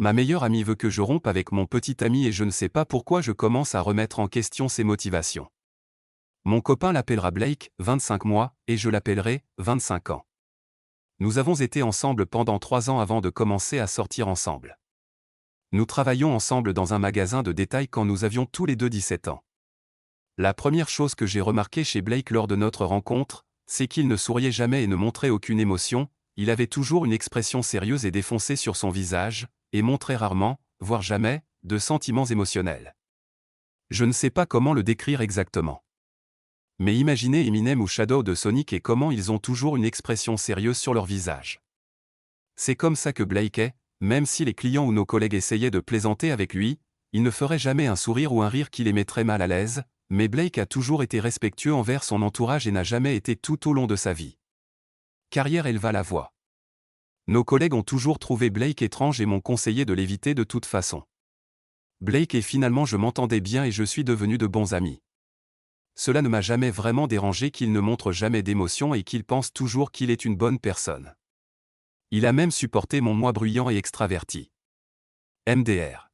Ma meilleure amie veut que je rompe avec mon petit ami et je ne sais pas pourquoi je commence à remettre en question ses motivations. Mon copain l'appellera Blake, 25 mois, et je l'appellerai 25 ans. Nous avons été ensemble pendant 3 ans avant de commencer à sortir ensemble. Nous travaillions ensemble dans un magasin de détail quand nous avions tous les deux 17 ans. La première chose que j'ai remarquée chez Blake lors de notre rencontre, c'est qu'il ne souriait jamais et ne montrait aucune émotion, il avait toujours une expression sérieuse et défoncée sur son visage, et montrait rarement, voire jamais, de sentiments émotionnels. Je ne sais pas comment le décrire exactement. Mais imaginez Eminem ou Shadow de Sonic et comment ils ont toujours une expression sérieuse sur leur visage. C'est comme ça que Blake est, même si les clients ou nos collègues essayaient de plaisanter avec lui, il ne ferait jamais un sourire ou un rire qui les mettrait mal à l'aise, mais Blake a toujours été respectueux envers son entourage et n'a jamais été tout au long de sa vie. Carrière éleva la voix. Nos collègues ont toujours trouvé Blake étrange et m'ont conseillé de l'éviter de toute façon. Blake et finalement je m'entendais bien et je suis devenu de bons amis. Cela ne m'a jamais vraiment dérangé qu'il ne montre jamais d'émotion et qu'il pense toujours qu'il est une bonne personne. Il a même supporté mon moi bruyant et extraverti. MDR.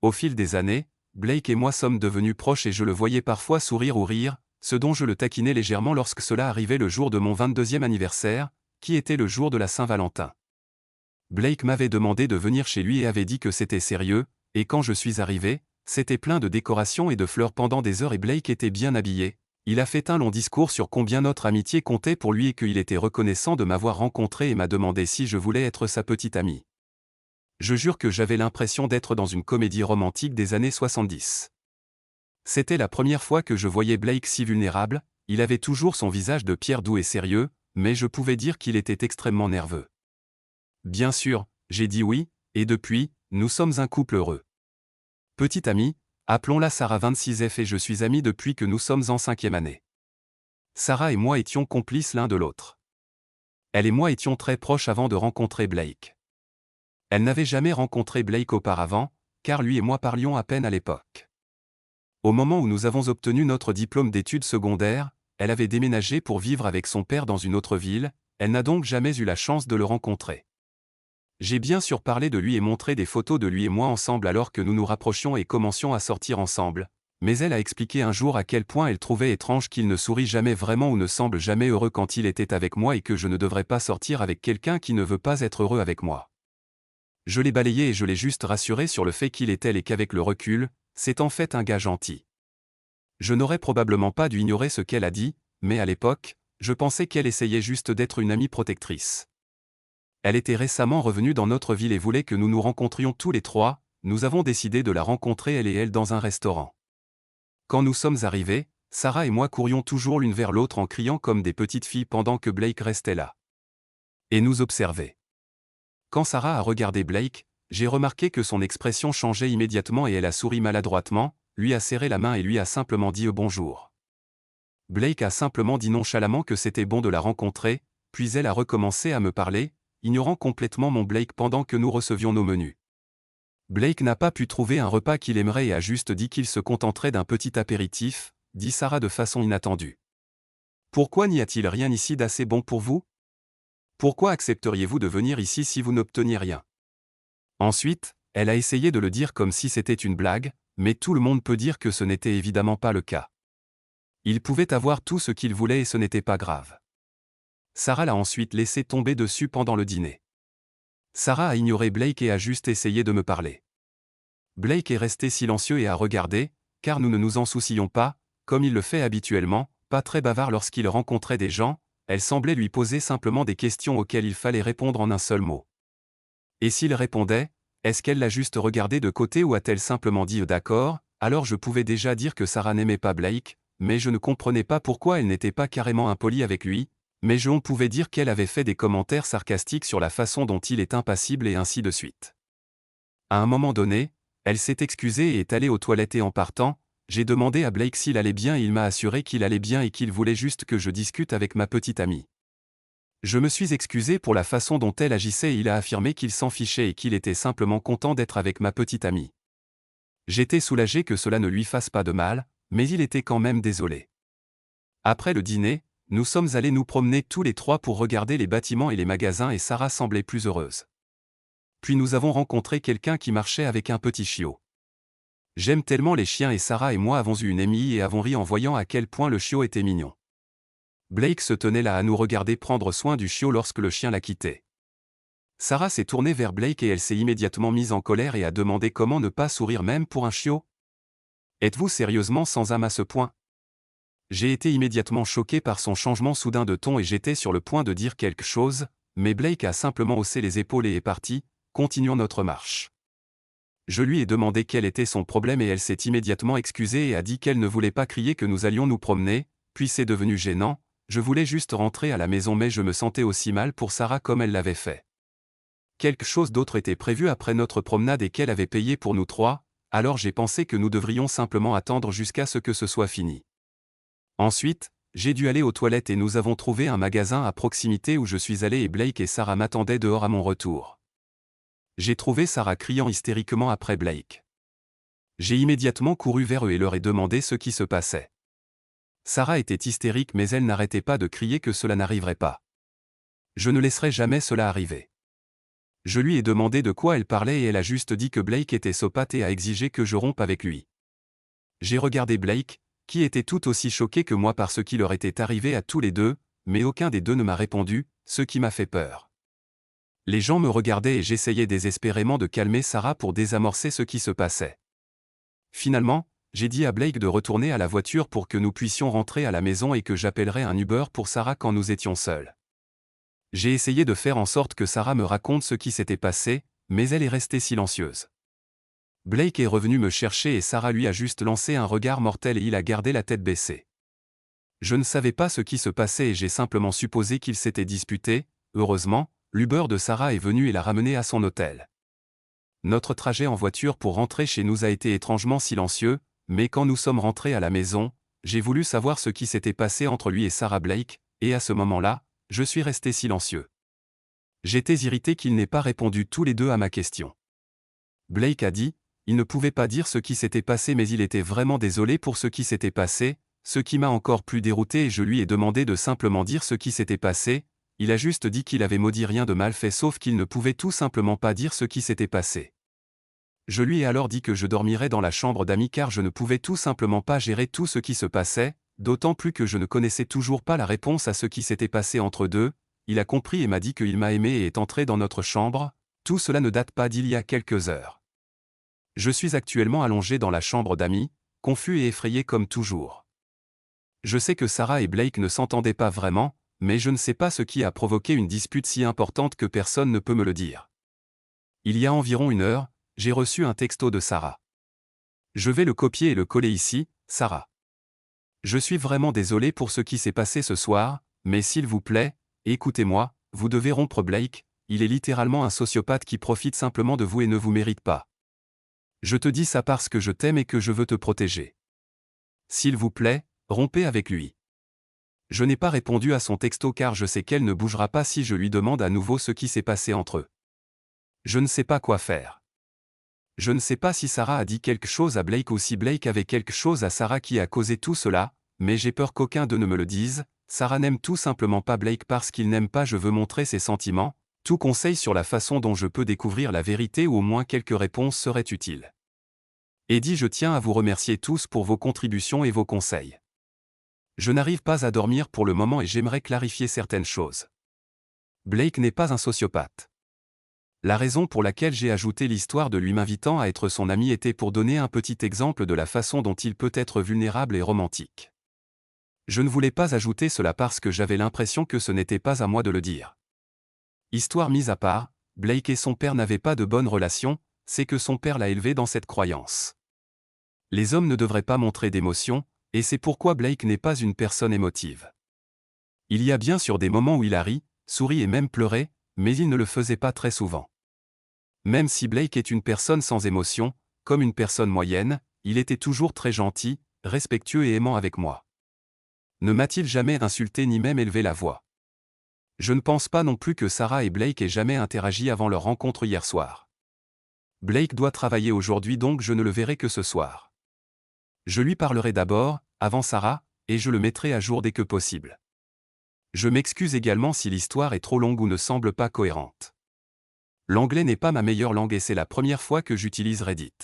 Au fil des années, Blake et moi sommes devenus proches et je le voyais parfois sourire ou rire, ce dont je le taquinais légèrement lorsque cela arrivait le jour de mon 22e anniversaire, qui était le jour de la Saint-Valentin. Blake m'avait demandé de venir chez lui et avait dit que c'était sérieux, et quand je suis arrivé, c'était plein de décorations et de fleurs pendant des heures et Blake était bien habillé. Il a fait un long discours sur combien notre amitié comptait pour lui et qu'il était reconnaissant de m'avoir rencontré et m'a demandé si je voulais être sa petite amie. Je jure que j'avais l'impression d'être dans une comédie romantique des années 70. C'était la première fois que je voyais Blake si vulnérable, il avait toujours son visage de pierre doux et sérieux, mais je pouvais dire qu'il était extrêmement nerveux. Bien sûr, j'ai dit oui, et depuis, nous sommes un couple heureux. Petite amie, appelons-la Sarah 26F et je suis ami depuis que nous sommes en 5e année. Sarah et moi étions complices l'un de l'autre. Elle et moi étions très proches avant de rencontrer Blake. Elle n'avait jamais rencontré Blake auparavant, car lui et moi parlions à peine à l'époque. Au moment où nous avons obtenu notre diplôme d'études secondaires, elle avait déménagé pour vivre avec son père dans une autre ville, elle n'a donc jamais eu la chance de le rencontrer. J'ai bien sûr parlé de lui et montré des photos de lui et moi ensemble alors que nous nous rapprochions et commencions à sortir ensemble, mais elle a expliqué un jour à quel point elle trouvait étrange qu'il ne sourit jamais vraiment ou ne semble jamais heureux quand il était avec moi et que je ne devrais pas sortir avec quelqu'un qui ne veut pas être heureux avec moi. Je l'ai balayé et je l'ai juste rassuré sur le fait qu'il est tel et qu'avec le recul, c'est en fait un gars gentil. Je n'aurais probablement pas dû ignorer ce qu'elle a dit, mais à l'époque, je pensais qu'elle essayait juste d'être une amie protectrice. Elle était récemment revenue dans notre ville et voulait que nous nous rencontrions tous les trois, nous avons décidé de la rencontrer elle et elle dans un restaurant. Quand nous sommes arrivés, Sarah et moi courions toujours l'une vers l'autre en criant comme des petites filles pendant que Blake restait là. Et nous observait. Quand Sarah a regardé Blake, j'ai remarqué que son expression changeait immédiatement et elle a souri maladroitement, lui a serré la main et lui a simplement dit bonjour. Blake a simplement dit nonchalamment que c'était bon de la rencontrer, puis elle a recommencé à me parler, ignorant complètement mon Blake pendant que nous recevions nos menus. Blake n'a pas pu trouver un repas qu'il aimerait et a juste dit qu'il se contenterait d'un petit apéritif, dit Sarah de façon inattendue. Pourquoi n'y a-t-il rien ici d'assez bon pour vous? Pourquoi accepteriez-vous de venir ici si vous n'obteniez rien? Ensuite, elle a essayé de le dire comme si c'était une blague, mais tout le monde peut dire que ce n'était évidemment pas le cas. Il pouvait avoir tout ce qu'il voulait et ce n'était pas grave. Sarah l'a ensuite laissé tomber dessus pendant le dîner. Sarah a ignoré Blake et a juste essayé de me parler. Blake est resté silencieux et a regardé, car nous ne nous en soucions pas, comme il le fait habituellement, pas très bavard lorsqu'il rencontrait des gens, elle semblait lui poser simplement des questions auxquelles il fallait répondre en un seul mot. Et s'il répondait, est-ce qu'elle l'a juste regardé de côté ou a-t-elle simplement dit d'accord? Alors je pouvais déjà dire que Sarah n'aimait pas Blake, mais je ne comprenais pas pourquoi elle n'était pas carrément impolie avec lui, mais on pouvait dire qu'elle avait fait des commentaires sarcastiques sur la façon dont il est impassible et ainsi de suite. À un moment donné, elle s'est excusée et est allée aux toilettes et en partant, j'ai demandé à Blake s'il allait bien et il m'a assuré qu'il allait bien et qu'il voulait juste que je discute avec ma petite amie. Je me suis excusé pour la façon dont elle agissait et il a affirmé qu'il s'en fichait et qu'il était simplement content d'être avec ma petite amie. J'étais soulagé que cela ne lui fasse pas de mal, mais il était quand même désolé. Après le dîner, nous sommes allés nous promener tous les trois pour regarder les bâtiments et les magasins et Sarah semblait plus heureuse. Puis nous avons rencontré quelqu'un qui marchait avec un petit chiot. J'aime tellement les chiens et Sarah et moi avons eu une émie et avons ri en voyant à quel point le chiot était mignon. Blake se tenait là à nous regarder prendre soin du chiot lorsque le chien l'a quitté. Sarah s'est tournée vers Blake et elle s'est immédiatement mise en colère et a demandé comment ne pas sourire même pour un chiot. Êtes-vous sérieusement sans âme à ce point? J'ai été immédiatement choqué par son changement soudain de ton et j'étais sur le point de dire quelque chose, mais Blake a simplement haussé les épaules et est parti, continuons notre marche. Je lui ai demandé quel était son problème et elle s'est immédiatement excusée et a dit qu'elle ne voulait pas crier que nous allions nous promener, puis c'est devenu gênant, je voulais juste rentrer à la maison mais je me sentais aussi mal pour Sarah comme elle l'avait fait. Quelque chose d'autre était prévu après notre promenade et qu'elle avait payé pour nous trois, alors j'ai pensé que nous devrions simplement attendre jusqu'à ce que ce soit fini. Ensuite, j'ai dû aller aux toilettes et nous avons trouvé un magasin à proximité où je suis allé et Blake et Sarah m'attendaient dehors à mon retour. J'ai trouvé Sarah criant hystériquement après Blake. J'ai immédiatement couru vers eux et leur ai demandé ce qui se passait. Sarah était hystérique mais elle n'arrêtait pas de crier que cela n'arriverait pas. Je ne laisserai jamais cela arriver. Je lui ai demandé de quoi elle parlait et elle a juste dit que Blake était sopat et a exigé que je rompe avec lui. J'ai regardé Blake, qui était tout aussi choqué que moi par ce qui leur était arrivé à tous les deux, mais aucun des deux ne m'a répondu, ce qui m'a fait peur. Les gens me regardaient et j'essayais désespérément de calmer Sarah pour désamorcer ce qui se passait. Finalement, j'ai dit à Blake de retourner à la voiture pour que nous puissions rentrer à la maison et que j'appellerais un Uber pour Sarah quand nous étions seuls. J'ai essayé de faire en sorte que Sarah me raconte ce qui s'était passé, mais elle est restée silencieuse. Blake est revenu me chercher et Sarah lui a juste lancé un regard mortel et il a gardé la tête baissée. Je ne savais pas ce qui se passait et j'ai simplement supposé qu'ils s'étaient disputés. Heureusement, l'Uber de Sarah est venu et l'a ramené à son hôtel. Notre trajet en voiture pour rentrer chez nous a été étrangement silencieux, mais quand nous sommes rentrés à la maison, j'ai voulu savoir ce qui s'était passé entre lui et Sarah Blake, et à ce moment-là, je suis resté silencieux. J'étais irrité qu'ils n'aient pas répondu tous les deux à ma question. Blake a dit, il ne pouvait pas dire ce qui s'était passé mais il était vraiment désolé pour ce qui s'était passé, ce qui m'a encore plus dérouté et je lui ai demandé de simplement dire ce qui s'était passé, il a juste dit qu'il avait maudit rien de mal fait sauf qu'il ne pouvait tout simplement pas dire ce qui s'était passé. Je lui ai alors dit que je dormirais dans la chambre d'amis car je ne pouvais tout simplement pas gérer tout ce qui se passait, d'autant plus que je ne connaissais toujours pas la réponse à ce qui s'était passé entre deux, il a compris et m'a dit qu'il m'a aimé et est entré dans notre chambre, tout cela ne date pas d'il y a quelques heures. Je suis actuellement allongé dans la chambre d'amis, confus et effrayé comme toujours. Je sais que Sarah et Blake ne s'entendaient pas vraiment, mais je ne sais pas ce qui a provoqué une dispute si importante que personne ne peut me le dire. Il y a environ une heure, j'ai reçu un texto de Sarah. Je vais le copier et le coller ici, Sarah. Je suis vraiment désolé pour ce qui s'est passé ce soir, mais s'il vous plaît, écoutez-moi, vous devez rompre Blake, il est littéralement un sociopathe qui profite simplement de vous et ne vous mérite pas. Je te dis ça parce que je t'aime et que je veux te protéger. S'il vous plaît, rompez avec lui. Je n'ai pas répondu à son texto car je sais qu'elle ne bougera pas si je lui demande à nouveau ce qui s'est passé entre eux. Je ne sais pas quoi faire. Je ne sais pas si Sarah a dit quelque chose à Blake ou si Blake avait quelque chose à Sarah qui a causé tout cela, mais j'ai peur qu'aucun d'eux ne me le dise. Sarah n'aime tout simplement pas Blake parce qu'il n'aime pas. Je veux montrer ses sentiments. Tout conseil sur la façon dont je peux découvrir la vérité ou au moins quelques réponses seraient utiles. Eddie, je tiens à vous remercier tous pour vos contributions et vos conseils. Je n'arrive pas à dormir pour le moment et j'aimerais clarifier certaines choses. Blake n'est pas un sociopathe. La raison pour laquelle j'ai ajouté l'histoire de lui m'invitant à être son ami était pour donner un petit exemple de la façon dont il peut être vulnérable et romantique. Je ne voulais pas ajouter cela parce que j'avais l'impression que ce n'était pas à moi de le dire. Histoire mise à part, Blake et son père n'avaient pas de bonne relation, c'est que son père l'a élevé dans cette croyance. Les hommes ne devraient pas montrer d'émotion, et c'est pourquoi Blake n'est pas une personne émotive. Il y a bien sûr des moments où il a ri, souri et même pleuré, mais il ne le faisait pas très souvent. Même si Blake est une personne sans émotion, comme une personne moyenne, il était toujours très gentil, respectueux et aimant avec moi. Ne m'a-t-il jamais insulté ni même élevé la voix. Je ne pense pas non plus que Sarah et Blake aient jamais interagi avant leur rencontre hier soir. Blake doit travailler aujourd'hui donc je ne le verrai que ce soir. Je lui parlerai d'abord, avant Sarah, et je le mettrai à jour dès que possible. Je m'excuse également si l'histoire est trop longue ou ne semble pas cohérente. L'anglais n'est pas ma meilleure langue et c'est la première fois que j'utilise Reddit.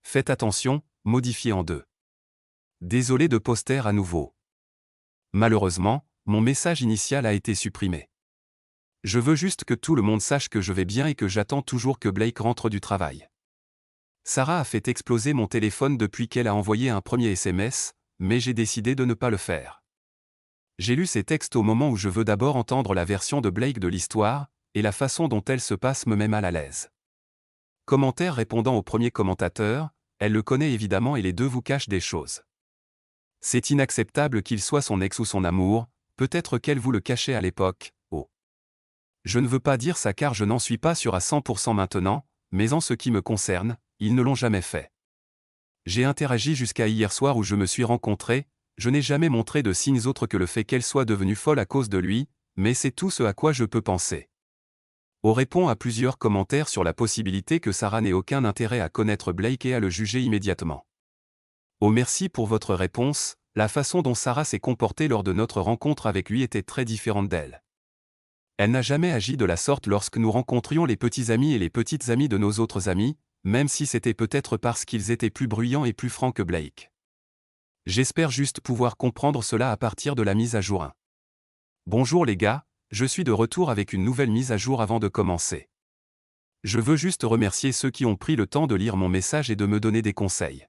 Faites attention, modifié en deux. Désolé de poster à nouveau. Malheureusement, mon message initial a été supprimé. Je veux juste que tout le monde sache que je vais bien et que j'attends toujours que Blake rentre du travail. Sarah a fait exploser mon téléphone depuis qu'elle a envoyé un premier SMS, mais j'ai décidé de ne pas le faire. J'ai lu ces textes au moment où je veux d'abord entendre la version de Blake de l'histoire, et la façon dont elle se passe me met mal à l'aise. Commentaire répondant au premier commentateur, elle le connaît évidemment et les deux vous cachent des choses. C'est inacceptable qu'il soit son ex ou son amour, peut-être qu'elle vous le cachait à l'époque, oh. Je ne veux pas dire ça car je n'en suis pas sûr à 100% maintenant, mais en ce qui me concerne, ils ne l'ont jamais fait. J'ai interagi jusqu'à hier soir où je me suis rencontré, je n'ai jamais montré de signes autres que le fait qu'elle soit devenue folle à cause de lui, mais c'est tout ce à quoi je peux penser. On répond à plusieurs commentaires sur la possibilité que Sarah n'ait aucun intérêt à connaître Blake et à le juger immédiatement. Oh merci pour votre réponse, la façon dont Sarah s'est comportée lors de notre rencontre avec lui était très différente d'elle. Elle n'a jamais agi de la sorte lorsque nous rencontrions les petits amis et les petites amies de nos autres amis, même si c'était peut-être parce qu'ils étaient plus bruyants et plus francs que Blake. J'espère juste pouvoir comprendre cela à partir de la mise à jour 1. Bonjour les gars, je suis de retour avec une nouvelle mise à jour avant de commencer. Je veux juste remercier ceux qui ont pris le temps de lire mon message et de me donner des conseils.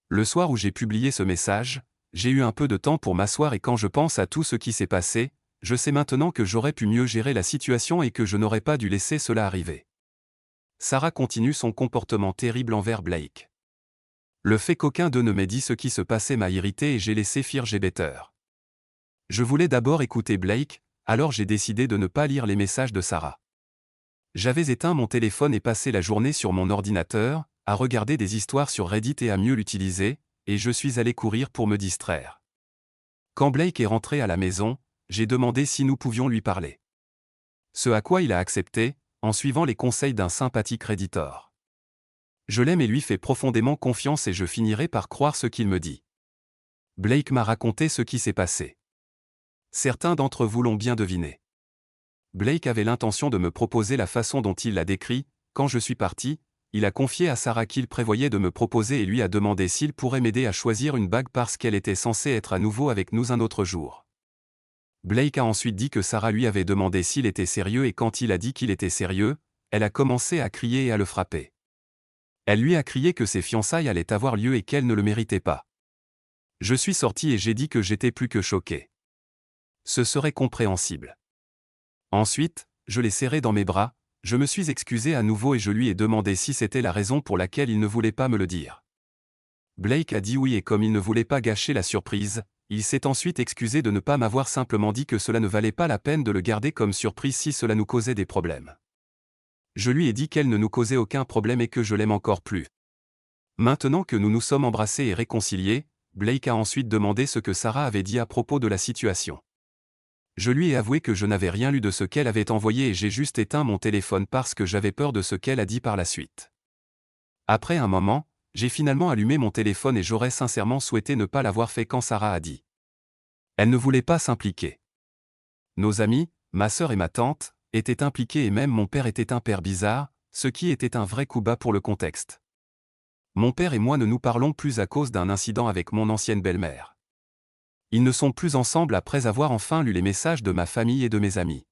Le soir où j'ai publié ce message, j'ai eu un peu de temps pour m'asseoir et quand je pense à tout ce qui s'est passé, je sais maintenant que j'aurais pu mieux gérer la situation et que je n'aurais pas dû laisser cela arriver. Sarah continue son comportement terrible envers Blake. Le fait qu'aucun d'eux ne m'ait dit ce qui se passait m'a irrité et j'ai laissé Better. Je voulais d'abord écouter Blake, alors j'ai décidé de ne pas lire les messages de Sarah. J'avais éteint mon téléphone et passé la journée sur mon ordinateur, à regarder des histoires sur Reddit et à mieux l'utiliser, et je suis allé courir pour me distraire. Quand Blake est rentré à la maison, j'ai demandé si nous pouvions lui parler. Ce à quoi il a accepté, en suivant les conseils d'un sympathique Redditor. Je l'aime et lui fais profondément confiance et je finirai par croire ce qu'il me dit. Blake m'a raconté ce qui s'est passé. Certains d'entre vous l'ont bien deviné. Blake avait l'intention de me proposer la façon dont il l'a décrit, quand je suis parti, il a confié à Sarah qu'il prévoyait de me proposer et lui a demandé s'il pourrait m'aider à choisir une bague parce qu'elle était censée être à nouveau avec nous un autre jour. Blake a ensuite dit que Sarah lui avait demandé s'il était sérieux et quand il a dit qu'il était sérieux, elle a commencé à crier et à le frapper. Elle lui a crié que ses fiançailles allaient avoir lieu et qu'elle ne le méritait pas. Je suis sorti et j'ai dit que j'étais plus que choqué. Ce serait compréhensible. Ensuite, je l'ai serré dans mes bras, je me suis excusé à nouveau et je lui ai demandé si c'était la raison pour laquelle il ne voulait pas me le dire. Blake a dit oui et comme il ne voulait pas gâcher la surprise, il s'est ensuite excusé de ne pas m'avoir simplement dit que cela ne valait pas la peine de le garder comme surprise si cela nous causait des problèmes. Je lui ai dit qu'elle ne nous causait aucun problème et que je l'aime encore plus. Maintenant que nous nous sommes embrassés et réconciliés, Blake a ensuite demandé ce que Sarah avait dit à propos de la situation. Je lui ai avoué que je n'avais rien lu de ce qu'elle avait envoyé et j'ai juste éteint mon téléphone parce que j'avais peur de ce qu'elle a dit par la suite. Après un moment, j'ai finalement allumé mon téléphone et j'aurais sincèrement souhaité ne pas l'avoir fait quand Sarah a dit. Elle ne voulait pas s'impliquer. Nos amis, ma sœur et ma tante, étaient impliqués et même mon père était un père bizarre, ce qui était un vrai coup bas pour le contexte. Mon père et moi ne nous parlons plus à cause d'un incident avec mon ancienne belle-mère. Ils ne sont plus ensemble après avoir enfin lu les messages de ma famille et de mes amis.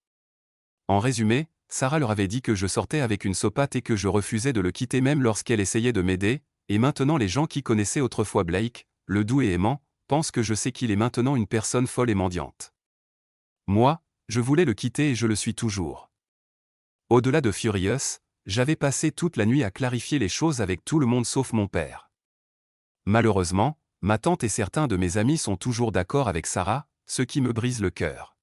En résumé, Sarah leur avait dit que je sortais avec une sopate et que je refusais de le quitter même lorsqu'elle essayait de m'aider, et maintenant les gens qui connaissaient autrefois Blake, le doux et aimant, pensent que je sais qu'il est maintenant une personne folle et mendiante. Moi, je voulais le quitter et je le suis toujours. Au-delà de Furious, j'avais passé toute la nuit à clarifier les choses avec tout le monde sauf mon père. Malheureusement, ma tante et certains de mes amis sont toujours d'accord avec Sarah, ce qui me brise le cœur.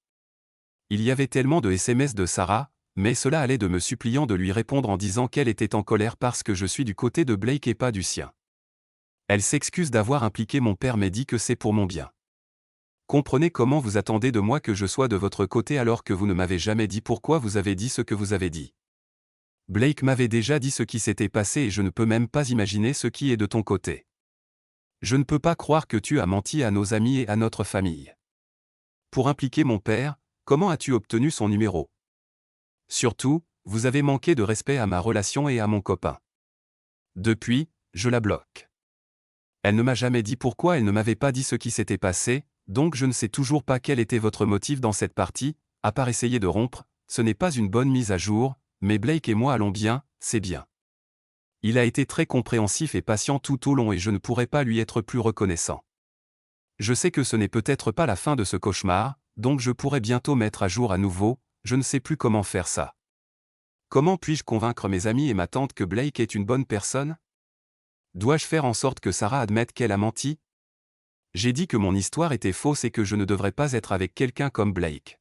Il y avait tellement de SMS de Sarah, mais cela allait de me suppliant de lui répondre en disant qu'elle était en colère parce que je suis du côté de Blake et pas du sien. Elle s'excuse d'avoir impliqué mon père mais dit que c'est pour mon bien. Comprenez comment vous attendez de moi que je sois de votre côté alors que vous ne m'avez jamais dit pourquoi vous avez dit ce que vous avez dit. Blake m'avait déjà dit ce qui s'était passé et je ne peux même pas imaginer ce qui est de ton côté. Je ne peux pas croire que tu as menti à nos amis et à notre famille. Pour impliquer mon père, comment as-tu obtenu son numéro? Surtout, Vous avez manqué de respect à ma relation et à mon copain. Depuis, je la bloque. Elle ne m'a jamais dit pourquoi, elle ne m'avait pas dit ce qui s'était passé, donc je ne sais toujours pas quel était votre motif dans cette partie, à part essayer de rompre. Ce n'est pas une bonne mise à jour, mais Blake et moi allons bien, c'est bien. Il a été très compréhensif et patient tout au long et je ne pourrais pas lui être plus reconnaissant. Je sais que ce n'est peut-être pas la fin de ce cauchemar, donc je pourrais bientôt mettre à jour à nouveau, je ne sais plus comment faire ça. Comment puis-je convaincre mes amis et ma tante que Blake est une bonne personne? Dois-je faire en sorte que Sarah admette qu'elle a menti? J'ai dit que mon histoire était fausse et que je ne devrais pas être avec quelqu'un comme Blake.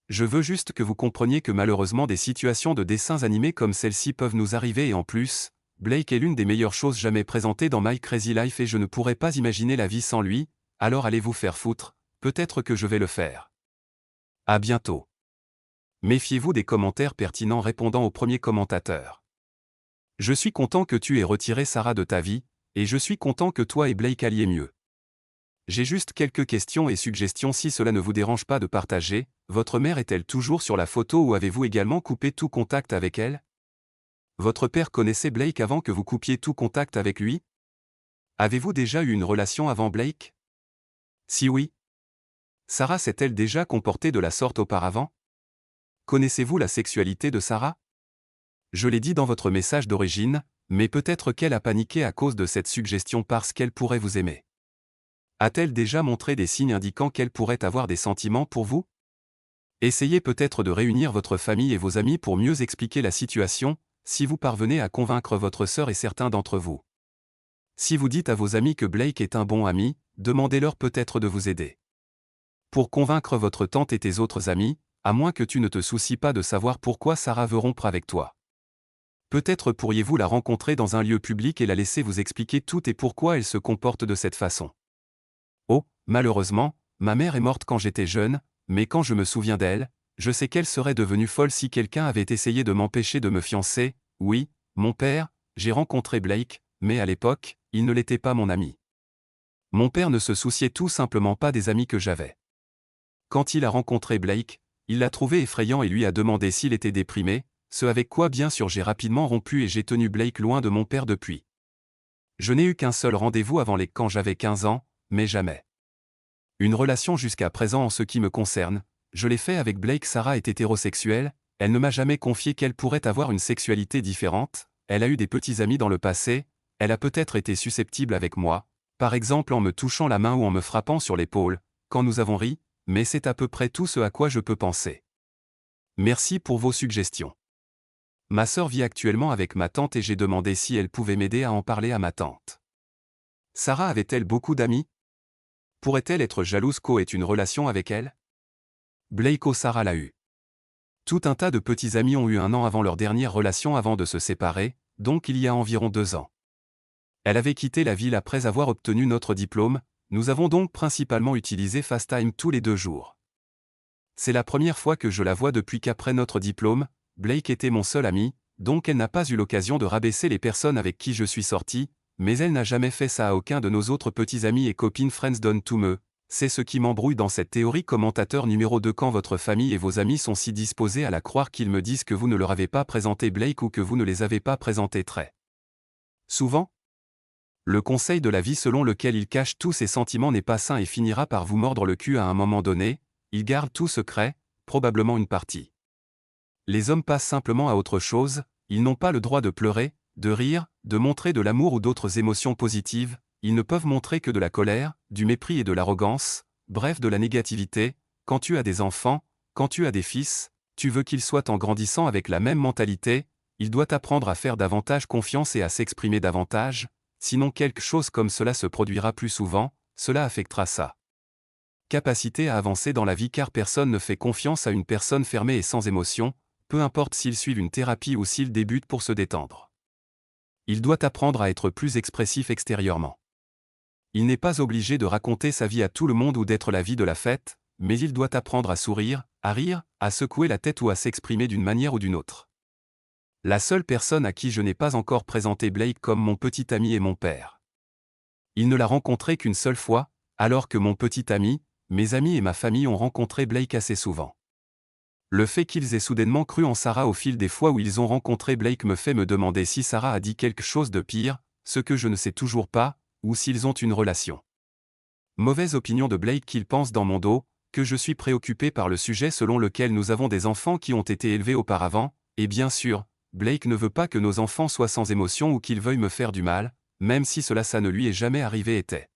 Je veux juste que vous compreniez que malheureusement des situations de dessins animés comme celle-ci peuvent nous arriver et en plus, Blake est l'une des meilleures choses jamais présentées dans My Crazy Life et je ne pourrais pas imaginer la vie sans lui, alors allez vous faire foutre, peut-être que je vais le faire. À bientôt. Méfiez-vous des commentaires pertinents répondant au premier commentateur. Je suis content que tu aies retiré Sarah de ta vie, et je suis content que toi et Blake alliez mieux. J'ai juste quelques questions et suggestions si cela ne vous dérange pas de partager. Votre mère est-elle toujours sur la photo ou avez-vous également coupé tout contact avec elle? Votre père connaissait Blake avant que vous coupiez tout contact avec lui? Avez-vous déjà eu une relation avant Blake? Si oui, Sarah s'est-elle déjà comportée de la sorte auparavant? Connaissez-vous la sexualité de Sarah? Je l'ai dit dans votre message d'origine, mais peut-être qu'elle a paniqué à cause de cette suggestion parce qu'elle pourrait vous aimer. A-t-elle déjà montré des signes indiquant qu'elle pourrait avoir des sentiments pour vous? Essayez peut-être de réunir votre famille et vos amis pour mieux expliquer la situation, si vous parvenez à convaincre votre sœur et certains d'entre vous. Si vous dites à vos amis que Blake est un bon ami, demandez-leur peut-être de vous aider. Pour convaincre votre tante et tes autres amis, à moins que tu ne te soucies pas de savoir pourquoi Sarah veut rompre avec toi. Peut-être pourriez-vous la rencontrer dans un lieu public et la laisser vous expliquer tout et pourquoi elle se comporte de cette façon. Oh, malheureusement, ma mère est morte quand j'étais jeune, mais quand je me souviens d'elle, je sais qu'elle serait devenue folle si quelqu'un avait essayé de m'empêcher de me fiancer. Oui, mon père, j'ai rencontré Blake, mais à l'époque, il ne l'était pas mon ami. Mon père ne se souciait tout simplement pas des amis que j'avais. Quand il a rencontré Blake, il l'a trouvé effrayant et lui a demandé s'il était déprimé, ce avec quoi bien sûr j'ai rapidement rompu et j'ai tenu Blake loin de mon père depuis. Je n'ai eu qu'un seul rendez-vous avant les quand j'avais 15 ans, mais jamais une relation jusqu'à présent en ce qui me concerne. Je l'ai fait avec Blake. Sarah est hétérosexuelle, elle ne m'a jamais confié qu'elle pourrait avoir une sexualité différente, elle a eu des petits amis dans le passé, elle a peut-être été susceptible avec moi, par exemple en me touchant la main ou en me frappant sur l'épaule, quand nous avons ri, mais c'est à peu près tout ce à quoi je peux penser. Merci pour vos suggestions. Ma sœur vit actuellement avec ma tante et j'ai demandé si elle pouvait m'aider à en parler à ma tante. Sarah avait-elle beaucoup d'amis? Pourrait-elle être jalouse qu'O ait une relation avec elle? Blake Sarah l'a eu. Tout un tas de petits amis ont eu un an avant leur dernière relation avant de se séparer, donc il y a environ 2 ans. Elle avait quitté la ville après avoir obtenu notre diplôme, nous avons donc principalement utilisé FaceTime tous les 2 jours. C'est la première fois que je la vois depuis qu'après notre diplôme, Blake était mon seul ami, donc elle n'a pas eu l'occasion de rabaisser les personnes avec qui je suis sorti, mais elle n'a jamais fait ça à aucun de nos autres petits amis et copines friends done to me. C'est ce qui m'embrouille dans cette théorie. Commentateur numéro 2. Quand votre famille et vos amis sont si disposés à la croire qu'ils me disent que vous ne leur avez pas présenté Blake ou que vous ne les avez pas présentés très souvent, le conseil de la vie selon lequel il cache tous ses sentiments n'est pas sain et finira par vous mordre le cul à un moment donné. Il garde tout secret, probablement une partie. Les hommes passent simplement à autre chose, ils n'ont pas le droit de pleurer, de rire, de montrer de l'amour ou d'autres émotions positives, ils ne peuvent montrer que de la colère, du mépris et de l'arrogance, bref de la négativité. Quand tu as des enfants, quand tu as des fils, tu veux qu'ils soient en grandissant avec la même mentalité, il doit apprendre à faire davantage confiance et à s'exprimer davantage, sinon quelque chose comme cela se produira plus souvent, cela affectera sa capacité à avancer dans la vie car personne ne fait confiance à une personne fermée et sans émotion, peu importe s'ils suivent une thérapie ou s'ils débutent pour se détendre. Il doit apprendre à être plus expressif extérieurement. Il n'est pas obligé de raconter sa vie à tout le monde ou d'être la vie de la fête, mais il doit apprendre à sourire, à rire, à secouer la tête ou à s'exprimer d'une manière ou d'une autre. La seule personne à qui je n'ai pas encore présenté Blake comme mon petit ami est mon père. Il ne l'a rencontré qu'une seule fois, alors que mon petit ami, mes amis et ma famille ont rencontré Blake assez souvent. Le fait qu'ils aient soudainement cru en Sarah au fil des fois où ils ont rencontré Blake me fait me demander si Sarah a dit quelque chose de pire, ce que je ne sais toujours pas, ou s'ils ont une relation. Mauvaise opinion de Blake qu'il pense dans mon dos, que je suis préoccupé par le sujet selon lequel nous avons des enfants qui ont été élevés auparavant, et bien sûr, Blake ne veut pas que nos enfants soient sans émotion ou qu'ils veuillent me faire du mal, même si cela ça ne lui est jamais arrivé était.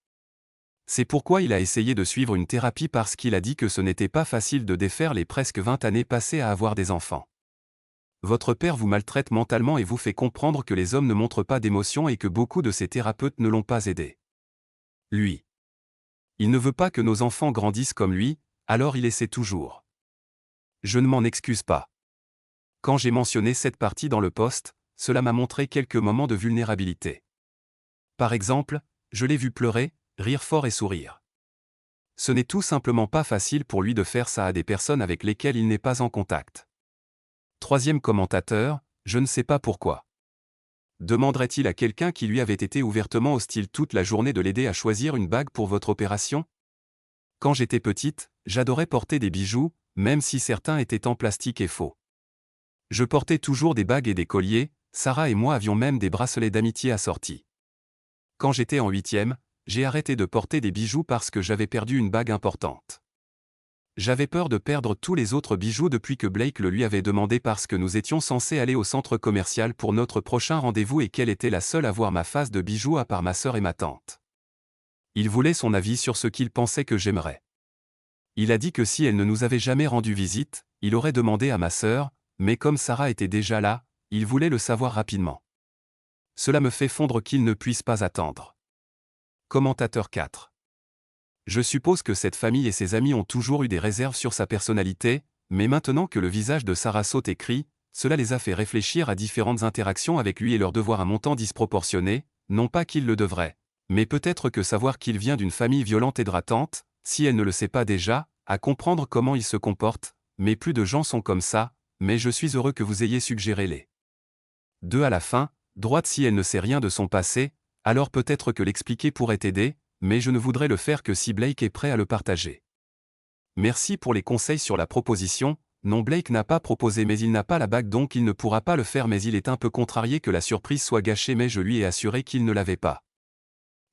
C'est pourquoi il a essayé de suivre une thérapie parce qu'il a dit que ce n'était pas facile de défaire les presque 20 années passées à avoir des enfants. Votre père vous maltraite mentalement et vous fait comprendre que les hommes ne montrent pas d'émotion et que beaucoup de ces thérapeutes ne l'ont pas aidé. Lui. Il ne veut pas que nos enfants grandissent comme lui, alors il essaie toujours. Je ne m'en excuse pas. Quand j'ai mentionné cette partie dans le post, cela m'a montré quelques moments de vulnérabilité. Par exemple, je l'ai vu pleurer, rire fort et sourire. Ce n'est tout simplement pas facile pour lui de faire ça à des personnes avec lesquelles il n'est pas en contact. Troisième commentateur, je ne sais pas pourquoi. Demanderait-il à quelqu'un qui lui avait été ouvertement hostile toute la journée de l'aider à choisir une bague pour votre opération? Quand j'étais petite, j'adorais porter des bijoux, même si certains étaient en plastique et faux. Je portais toujours des bagues et des colliers, Sarah et moi avions même des bracelets d'amitié assortis. Quand j'étais en 8e, j'ai arrêté de porter des bijoux parce que j'avais perdu une bague importante. J'avais peur de perdre tous les autres bijoux depuis que Blake le lui avait demandé parce que nous étions censés aller au centre commercial pour notre prochain rendez-vous et qu'elle était la seule à voir ma face de bijoux à part ma sœur et ma tante. Il voulait son avis sur ce qu'il pensait que j'aimerais. Il a dit que si elle ne nous avait jamais rendu visite, il aurait demandé à ma sœur, mais comme Sarah était déjà là, il voulait le savoir rapidement. Cela me fait fondre qu'il ne puisse pas attendre. Commentateur 4. Je suppose que cette famille et ses amis ont toujours eu des réserves sur sa personnalité, mais maintenant que le visage de Sarah saute et crie, cela les a fait réfléchir à différentes interactions avec lui et leur devoir un montant disproportionné, non pas qu'ils le devraient, mais peut-être que savoir qu'il vient d'une famille violente aidera tante, si elle ne le sait pas déjà, à comprendre comment il se comporte, mais plus de gens sont comme ça, mais je suis heureux que vous ayez suggéré les 2 à la fin, droite si elle ne sait rien de son passé, alors peut-être que l'expliquer pourrait aider, mais je ne voudrais le faire que si Blake est prêt à le partager. Merci pour les conseils sur la proposition. Non, Blake n'a pas proposé mais il n'a pas la bague donc il ne pourra pas le faire mais il est un peu contrarié que la surprise soit gâchée mais je lui ai assuré qu'il ne l'avait pas.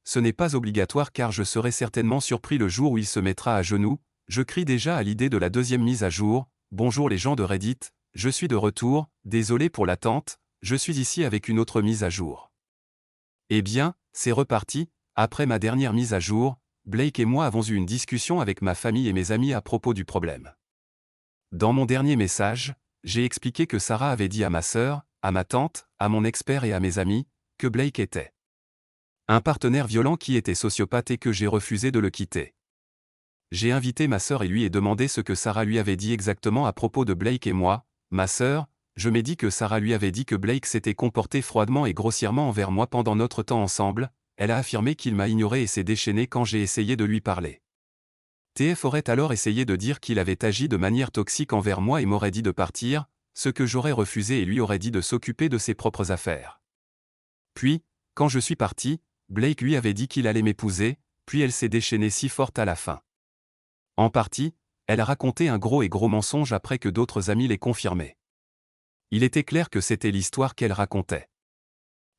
Ce n'est pas obligatoire car je serai certainement surpris le jour où il se mettra à genoux. Je crie déjà à l'idée de la deuxième mise à jour. Bonjour les gens de Reddit, je suis de retour, désolé pour l'attente, je suis ici avec une autre mise à jour. Eh bien, c'est reparti. Après ma dernière mise à jour, Blake et moi avons eu une discussion avec ma famille et mes amis à propos du problème. Dans mon dernier message, j'ai expliqué que Sarah avait dit à ma sœur, à ma tante, à mon expert et à mes amis, que Blake était un partenaire violent qui était sociopathe et que j'ai refusé de le quitter. J'ai invité ma sœur et lui ai demandé ce que Sarah lui avait dit exactement à propos de Blake et moi. Ma sœur, je m'ai dit que Sarah lui avait dit que Blake s'était comporté froidement et grossièrement envers moi pendant notre temps ensemble. Elle a affirmé qu'il m'a ignoré et s'est déchaîné quand j'ai essayé de lui parler. TF aurait alors essayé de dire qu'il avait agi de manière toxique envers moi et m'aurait dit de partir, ce que j'aurais refusé et lui aurait dit de s'occuper de ses propres affaires. Puis, quand je suis parti, Blake lui avait dit qu'il allait m'épouser, puis elle s'est déchaînée si forte à la fin. En partie, elle a raconté un gros mensonge après que d'autres amis l'aient confirmé. Il était clair que c'était l'histoire qu'elle racontait.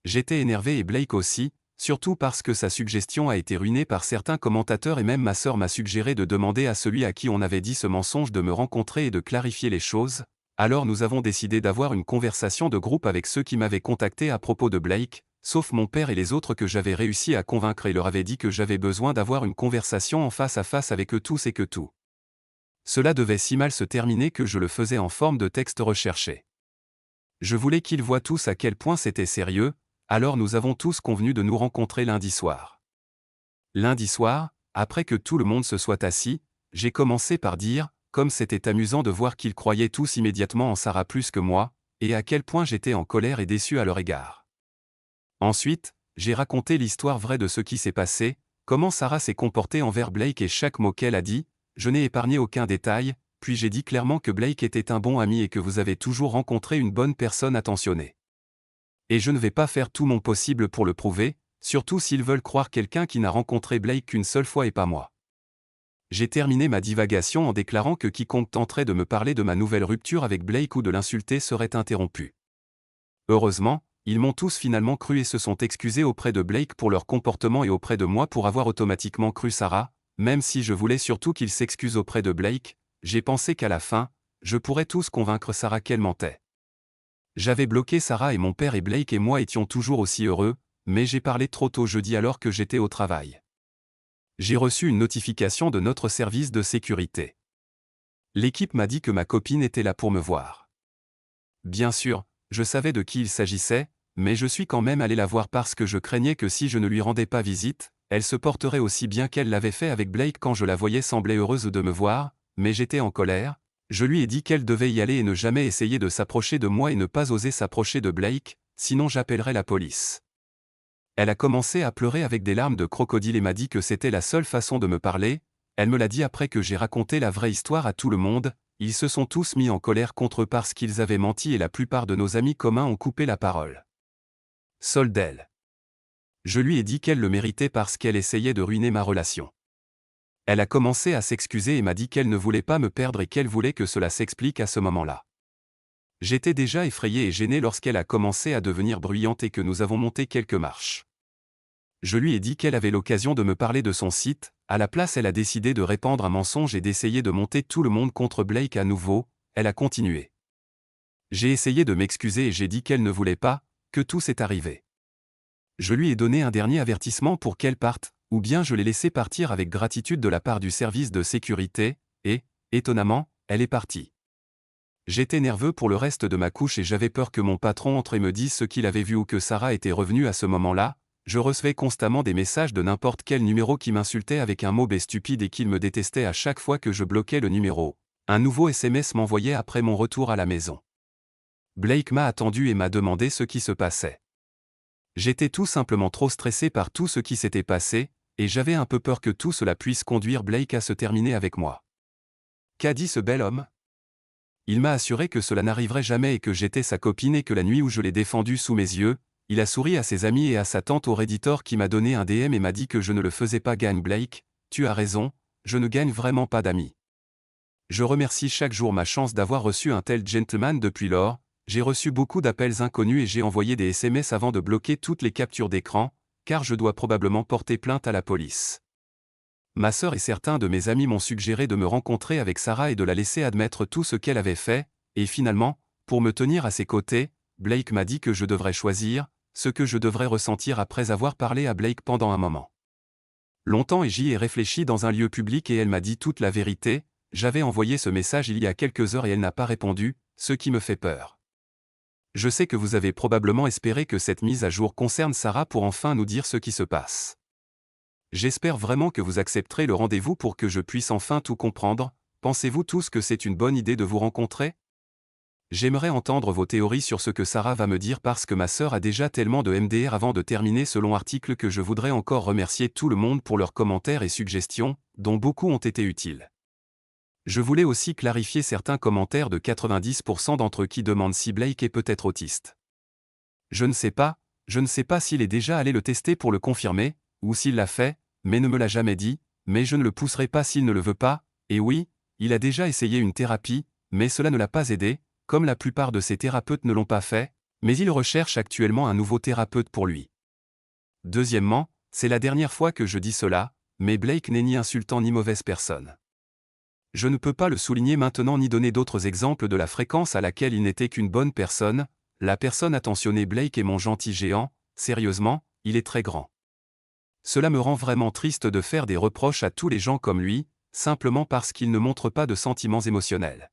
J'étais énervé et Blake aussi, surtout parce que sa suggestion a été ruinée par certains commentateurs et même ma sœur m'a suggéré de demander à celui à qui on avait dit ce mensonge de me rencontrer et de clarifier les choses, alors nous avons décidé d'avoir une conversation de groupe avec ceux qui m'avaient contacté à propos de Blake, sauf mon père et les autres que j'avais réussi à convaincre et leur avais dit que j'avais besoin d'avoir une conversation en face à face avec eux tous et que tout. Cela devait si mal se terminer que je le faisais en forme de texte recherché. Je voulais qu'ils voient tous à quel point c'était sérieux, alors nous avons tous convenu de nous rencontrer lundi soir. Lundi soir, après que tout le monde se soit assis, j'ai commencé par dire, comme c'était amusant de voir qu'ils croyaient tous immédiatement en Sarah plus que moi, et à quel point j'étais en colère et déçu à leur égard. Ensuite, j'ai raconté l'histoire vraie de ce qui s'est passé, comment Sarah s'est comportée envers Blake et chaque mot qu'elle a dit, je n'ai épargné aucun détail, puis j'ai dit clairement que Blake était un bon ami et que vous avez toujours rencontré une bonne personne attentionnée. Et je ne vais pas faire tout mon possible pour le prouver, surtout s'ils veulent croire quelqu'un qui n'a rencontré Blake qu'une seule fois et pas moi. J'ai terminé ma divagation en déclarant que quiconque tenterait de me parler de ma nouvelle rupture avec Blake ou de l'insulter serait interrompu. Heureusement, ils m'ont tous finalement cru et se sont excusés auprès de Blake pour leur comportement et auprès de moi pour avoir automatiquement cru Sarah, même si je voulais surtout qu'ils s'excusent auprès de Blake, j'ai pensé qu'à la fin, je pourrais tous convaincre Sarah qu'elle mentait. J'avais bloqué Sarah et mon père et Blake et moi étions toujours aussi heureux, mais j'ai parlé trop tôt jeudi alors que j'étais au travail. J'ai reçu une notification de notre service de sécurité. L'équipe m'a dit que ma copine était là pour me voir. Bien sûr, je savais de qui il s'agissait, mais je suis quand même allé la voir parce que je craignais que si je ne lui rendais pas visite, elle se porterait aussi bien qu'elle l'avait fait avec Blake quand je la voyais sembler heureuse de me voir, mais j'étais en colère. Je lui ai dit qu'elle devait y aller et ne jamais essayer de s'approcher de moi et ne pas oser s'approcher de Blake, sinon j'appellerais la police. Elle a commencé à pleurer avec des larmes de crocodile et m'a dit que c'était la seule façon de me parler. Elle me l'a dit après que j'ai raconté la vraie histoire à tout le monde. Ils se sont tous mis en colère contre eux parce qu'ils avaient menti et la plupart de nos amis communs ont coupé la parole. Seule d'elle. Je lui ai dit qu'elle le méritait parce qu'elle essayait de ruiner ma relation. Elle a commencé à s'excuser et m'a dit qu'elle ne voulait pas me perdre et qu'elle voulait que cela s'explique à ce moment-là. J'étais déjà effrayé et gêné lorsqu'elle a commencé à devenir bruyante et que nous avons monté quelques marches. Je lui ai dit qu'elle avait l'occasion de me parler de son site, à la place elle a décidé de répandre un mensonge et d'essayer de monter tout le monde contre Blake à nouveau, elle a continué. J'ai essayé de m'excuser et j'ai dit qu'elle ne voulait pas, que tout s'est arrivé. Je lui ai donné un dernier avertissement pour qu'elle parte, ou bien je l'ai laissée partir avec gratitude de la part du service de sécurité, et, étonnamment, elle est partie. J'étais nerveux pour le reste de ma couche et j'avais peur que mon patron entre et me dise ce qu'il avait vu ou que Sarah était revenue à ce moment-là. Je recevais constamment des messages de n'importe quel numéro qui m'insultait avec un mot stupide et qu'il me détestait à chaque fois que je bloquais le numéro. Un nouveau SMS m'envoyait après mon retour à la maison. Blake m'a attendu et m'a demandé ce qui se passait. J'étais tout simplement trop stressé par tout ce qui s'était passé, et j'avais un peu peur que tout cela puisse conduire Blake à se terminer avec moi. Qu'a dit ce bel homme ? Il m'a assuré que cela n'arriverait jamais et que j'étais sa copine et que la nuit où je l'ai défendu sous mes yeux, il a souri à ses amis et à sa tante au Redditor qui m'a donné un DM et m'a dit que je ne le faisais pas gagne Blake, tu as raison, je ne gagne vraiment pas d'amis. Je remercie chaque jour ma chance d'avoir reçu un tel gentleman depuis lors, j'ai reçu beaucoup d'appels inconnus et j'ai envoyé des SMS avant de bloquer toutes les captures d'écran, car je dois probablement porter plainte à la police. Ma sœur et certains de mes amis m'ont suggéré de me rencontrer avec Sarah et de la laisser admettre tout ce qu'elle avait fait, et finalement, pour me tenir à ses côtés, Blake m'a dit que je devrais choisir, ce que je devrais ressentir après avoir parlé à Blake pendant un moment. Longtemps et j'y ai réfléchi dans un lieu public et elle m'a dit toute la vérité, j'avais envoyé ce message il y a quelques heures et elle n'a pas répondu, ce qui me fait peur. Je sais que vous avez probablement espéré que cette mise à jour concerne Sarah pour enfin nous dire ce qui se passe. J'espère vraiment que vous accepterez le rendez-vous pour que je puisse enfin tout comprendre. Pensez-vous tous que c'est une bonne idée de vous rencontrer ? J'aimerais entendre vos théories sur ce que Sarah va me dire parce que ma sœur a déjà tellement de MDR avant de terminer ce long article que je voudrais encore remercier tout le monde pour leurs commentaires et suggestions, dont beaucoup ont été utiles. Je voulais aussi clarifier certains commentaires de 90% d'entre eux qui demandent si Blake est peut-être autiste. Je ne sais pas s'il est déjà allé le tester pour le confirmer, ou s'il l'a fait, mais ne me l'a jamais dit, mais je ne le pousserai pas s'il ne le veut pas, et oui, il a déjà essayé une thérapie, mais cela ne l'a pas aidé, comme la plupart de ses thérapeutes ne l'ont pas fait, mais il recherche actuellement un nouveau thérapeute pour lui. Deuxièmement, c'est la dernière fois que je dis cela, mais Blake n'est ni insultant ni mauvaise personne. Je ne peux pas le souligner maintenant ni donner d'autres exemples de la fréquence à laquelle il n'était qu'une bonne personne. La personne attentionnée Blake est mon gentil géant, sérieusement, il est très grand. Cela me rend vraiment triste de faire des reproches à tous les gens comme lui, simplement parce qu'il ne montre pas de sentiments émotionnels.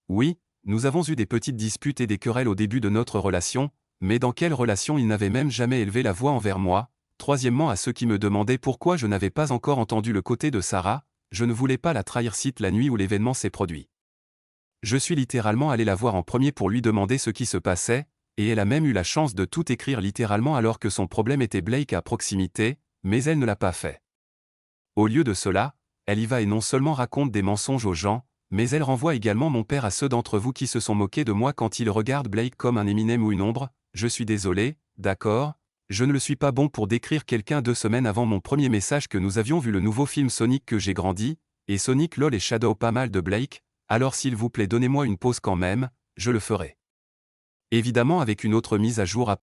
Oui, nous avons eu des petites disputes et des querelles au début de notre relation, mais dans quelle relation il n'avait même jamais élevé la voix envers moi. Troisièmement, à ceux qui me demandaient pourquoi je n'avais pas encore entendu le côté de Sarah, je ne voulais pas la trahir site la nuit où l'événement s'est produit. Je suis littéralement allé la voir en premier pour lui demander ce qui se passait, et elle a même eu la chance de tout écrire littéralement alors que son problème était Blake à proximité, mais elle ne l'a pas fait. Au lieu de cela, elle y va et non seulement raconte des mensonges aux gens, mais elle renvoie également mon père à ceux d'entre vous qui se sont moqués de moi quand ils regardent Blake comme un Eminem ou une ombre. Je suis désolé, d'accord, Je ne le suis pas bon pour décrire quelqu'un 2 semaines avant mon premier message que nous avions vu le nouveau film Sonic que j'ai grandi, et Sonic lol et Shadow pas mal de Blake, alors s'il vous plaît donnez-moi une pause quand même, je le ferai. Évidemment avec une autre mise à jour